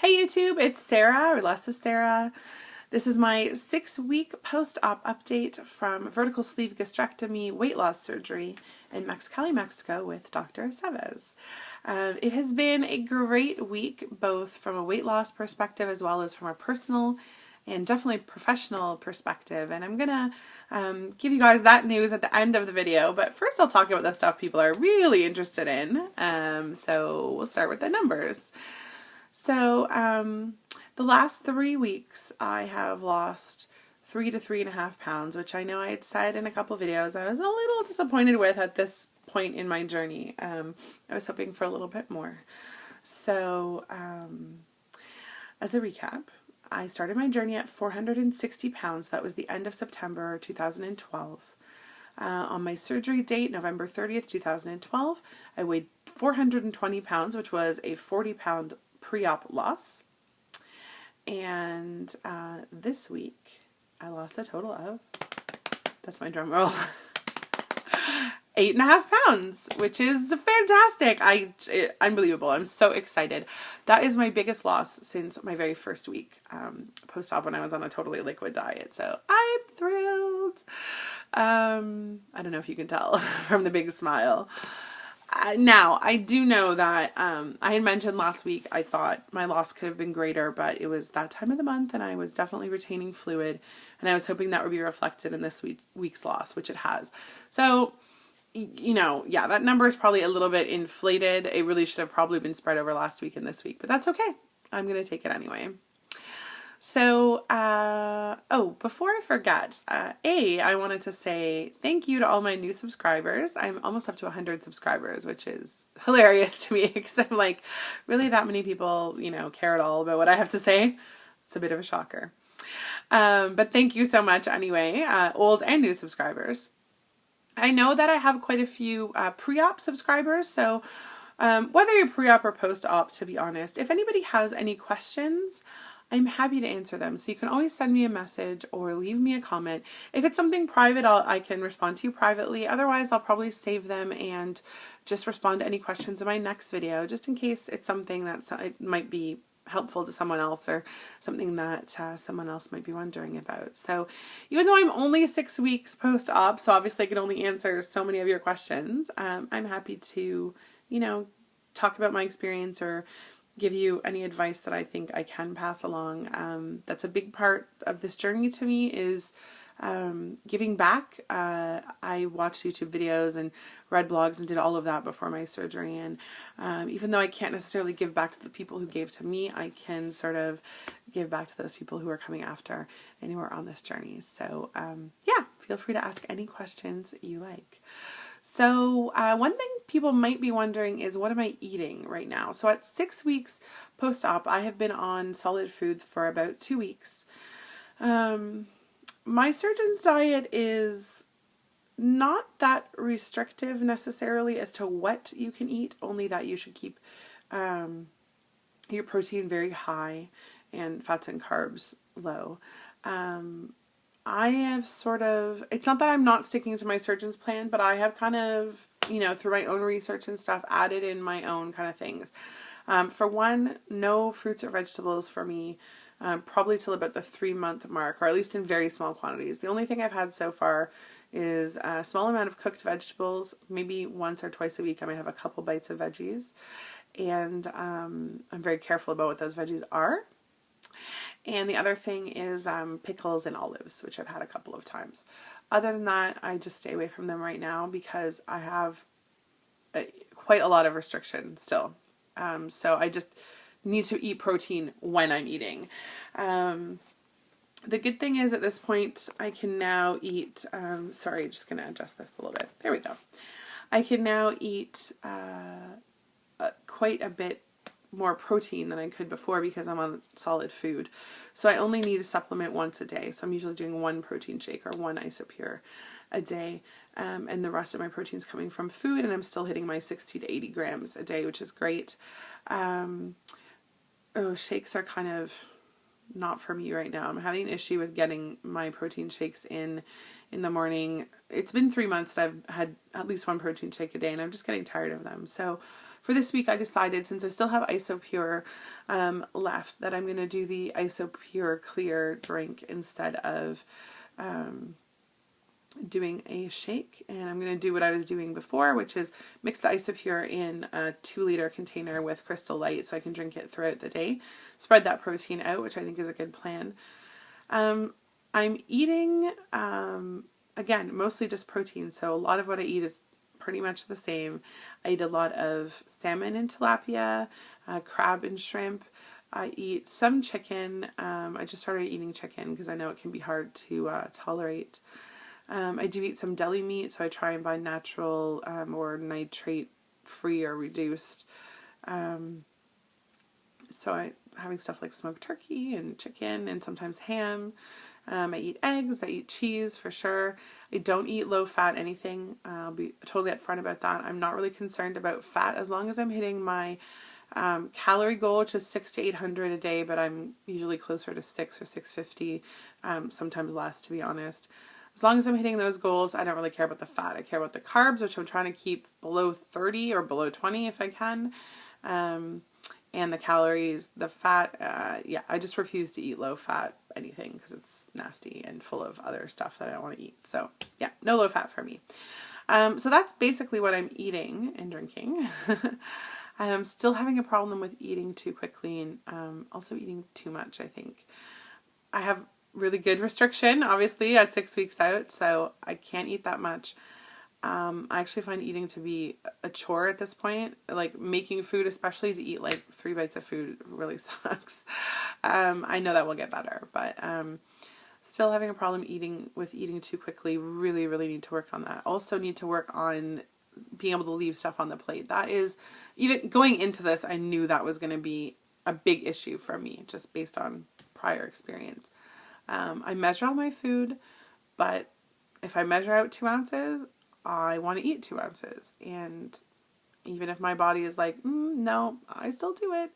Hey YouTube, it's Sarah, or Less of Sarah. This is my 6-week post-op update from vertical sleeve gastrectomy weight loss surgery in Mexicali, Mexico with Dr. Aceves. It has been a great week, both from a weight loss perspective as well as from a personal and definitely professional perspective. And I'm gonna give you guys that news at the end of the video, but first I'll talk about the stuff people are really interested in. So we'll start with the numbers. So the last 3 weeks I have lost 3 to 3.5 pounds, which I know I had said in a couple videos I was a little disappointed with at this point in my journey. I was hoping for a little bit more. So as a recap, I started my journey at 460 pounds. That was the end of September 2012. On my surgery date, November 30th, 2012, I weighed 420 pounds, which was a 40-pound pre-op loss. And this week, I lost a total of, that's my drum roll, 8.5 pounds, which is fantastic. Unbelievable. I'm so excited. That is my biggest loss since my very first week post-op when I was on a totally liquid diet. So I'm thrilled. I don't know if you can tell from the big smile. Now, I do know that I had mentioned last week I thought my loss could have been greater, but it was that time of the month and I was definitely retaining fluid, and I was hoping that would be reflected in this week's loss, which it has. So, you know, yeah, that number is probably a little bit inflated. It really should have probably been spread over last week and this week, but that's okay. I'm going to take it anyway. So, before I forget, I wanted to say thank you to all my new subscribers. I'm almost up to 100 subscribers, which is hilarious to me because I'm like, really that many people, you know, care at all about what I have to say? It's a bit of a shocker. But thank you so much anyway, old and new subscribers. I know that I have quite a few pre-op subscribers, so whether you're pre-op or post-op, to be honest, if anybody has any questions, I'm happy to answer them. So you can always send me a message or leave me a comment. If it's something private, I can respond to you privately. Otherwise, I'll probably save them and just respond to any questions in my next video, just in case it's something that it might be helpful to someone else or something that someone else might be wondering about. So even though I'm only 6 weeks post-op, so obviously I can only answer so many of your questions, I'm happy to, you know, talk about my experience or give you any advice that I think I can pass along. That's a big part of this journey to me, is giving back. I watched YouTube videos and read blogs and did all of that before my surgery, and even though I can't necessarily give back to the people who gave to me, I can sort of give back to those people who are coming after and who are on this journey. So yeah, feel free to ask any questions you like. So one thing people might be wondering is, what am I eating right now? So at 6 weeks post-op, I have been on solid foods for about 2 weeks. My surgeon's diet is not that restrictive necessarily as to what you can eat, only that you should keep your protein very high and fats and carbs low. I have sort of, it's not that I'm not sticking to my surgeon's plan, but I have kind of, you know, through my own research and stuff, added in my own kind of things. For one, no fruits or vegetables for me, probably till about the 3-month mark, or at least in very small quantities. The only thing I've had so far is a small amount of cooked vegetables. Maybe once or twice a week I might have a couple bites of veggies. And I'm very careful about what those veggies are. And the other thing is pickles and olives, which I've had a couple of times. Other than that, I just stay away from them right now because I have quite a lot of restriction still. So I just need to eat protein when I'm eating. The good thing is at this point I can now eat, sorry, just going to adjust this a little bit. There we go. I can now eat quite a bit more protein than I could before because I'm on solid food. So I only need a supplement once a day. So I'm usually doing 1 protein shake or 1 Isopure a day. And the rest of my protein is coming from food, and I'm still hitting my 60 to 80 grams a day, which is great. Shakes are kind of not for me right now. I'm having an issue with getting my protein shakes in the morning. It's been 3 months that I've had at least 1 protein shake a day, and I'm just getting tired of them. So for this week I decided, since I still have Isopure left, that I'm going to do the Isopure clear drink instead of doing a shake. And I'm going to do what I was doing before, which is mix the Isopure in a 2-liter container with Crystal Light so I can drink it throughout the day. Spread that protein out, which I think is a good plan. I'm eating, again, mostly just protein. So a lot of what I eat is pretty much the same. I eat a lot of salmon and tilapia, crab and shrimp. I eat some chicken. I just started eating chicken because I know it can be hard to tolerate. I do eat some deli meat, so I try and buy natural or nitrate free or reduced. So I'm having stuff like smoked turkey and chicken and sometimes ham. I eat eggs, I eat cheese for sure. I don't eat low fat anything. I'll be totally upfront about that. I'm not really concerned about fat as long as I'm hitting my calorie goal, which is 600 to 800 a day, but I'm usually closer to 6 or 650, sometimes less, to be honest. As long as I'm hitting those goals, I don't really care about the fat. I care about the carbs, which I'm trying to keep below 30 or below 20 if I can. And the calories, the fat, yeah, I just refuse to eat low fat anything because it's nasty and full of other stuff that I don't want to eat. So yeah, no low fat for me. So that's basically what I'm eating and drinking. I'm still having a problem with eating too quickly and also eating too much, I think. I have really good restriction, obviously, at 6 weeks out, so I can't eat that much. I actually find eating to be a chore at this point. Like making food, especially to eat like 3 bites of food, really sucks. I know that will get better, but still having a problem eating too quickly. Really, really need to work on that. Also need to work on being able to leave stuff on the plate. That is, even going into this, I knew that was going to be a big issue for me, just based on prior experience. I measure all my food, but if I measure out 2 ounces, I want to eat 2 ounces. And even if my body is like, no, I still do it.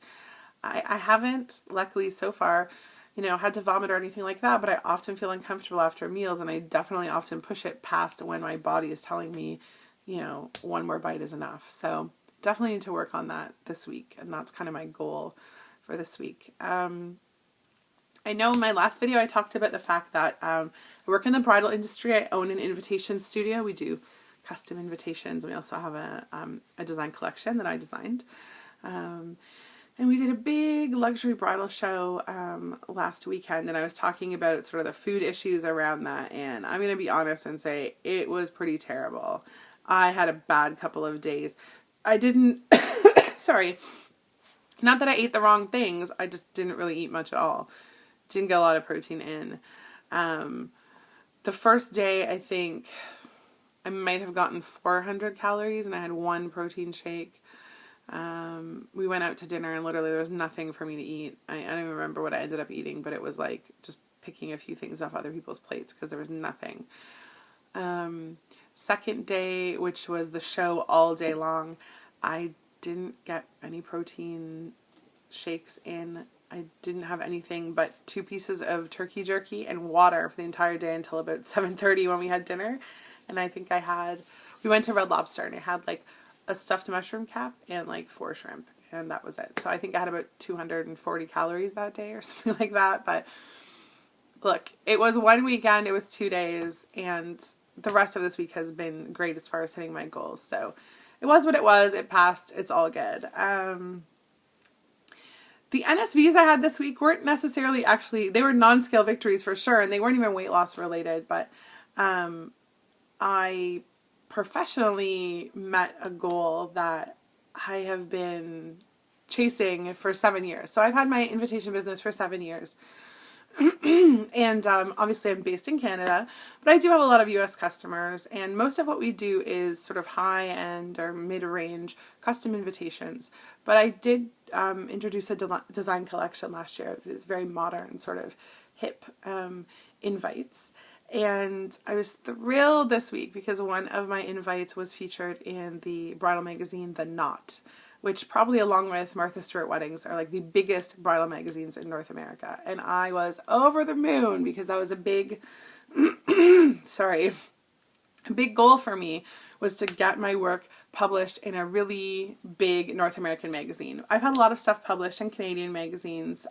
I haven't, luckily so far, had to vomit or anything like that, but I often feel uncomfortable after meals, and I definitely often push it past when my body is telling me, 1 more bite is enough. So definitely need to work on that this week, and that's kind of my goal for this week. I know in my last video I talked about the fact that I work in the bridal industry. I own an invitation studio. We do custom invitations. We also have a design collection that I designed. And we did a big luxury bridal show last weekend, and I was talking about sort of the food issues around that, and I'm going to be honest and say it was pretty terrible. I had a bad couple of days. I didn't, sorry, not that I ate the wrong things, I just didn't really eat much at all. Didn't get a lot of protein in. The first day, I think I might have gotten 400 calories, and I had 1 protein shake. We went out to dinner, and literally there was nothing for me to eat. I don't even remember what I ended up eating, but it was like just picking a few things off other people's plates because there was nothing. Second day, which was the show all day long, I didn't get any protein shakes in. I didn't have anything but 2 pieces of turkey jerky and water for the entire day until about 7:30 when we had dinner. And I think we went to Red Lobster, and I had like a stuffed mushroom cap and like 4 shrimp, and that was it. So I think I had about 240 calories that day or something like that. But look, it was 1 weekend, it was 2 days, and the rest of this week has been great as far as hitting my goals. So it was what it was. It passed. It's all good. The NSVs I had this week weren't necessarily they were non-scale victories for sure, and they weren't even weight loss related, but I professionally met a goal that I have been chasing for 7 years. So I've had my invitation business for 7 years. And obviously I'm based in Canada, but I do have a lot of US customers, and most of what we do is sort of high-end or mid-range custom invitations. But I did introduce a design collection last year. It's very modern, sort of hip invites. And I was thrilled this week because one of my invites was featured in the bridal magazine, The Knot, which probably along with Martha Stewart Weddings are like the biggest bridal magazines in North America. And I was over the moon because that was a big, a big goal for me, was to get my work published in a really big North American magazine. I've had a lot of stuff published in Canadian magazines,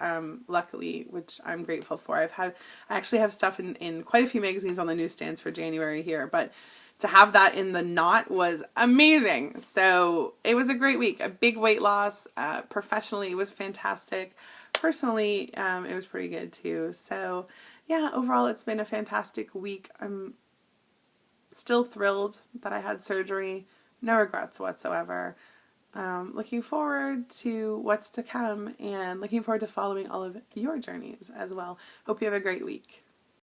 luckily, which I'm grateful for. I actually have stuff in quite a few magazines on the newsstands for January here, but to have that in the Knot was amazing. So it was a great week, a big weight loss. Professionally, it was fantastic. Personally, it was pretty good too. So yeah, overall, it's been a fantastic week. I'm still thrilled that I had surgery. No regrets whatsoever. Looking forward to what's to come and looking forward to following all of your journeys as well. Hope you have a great week.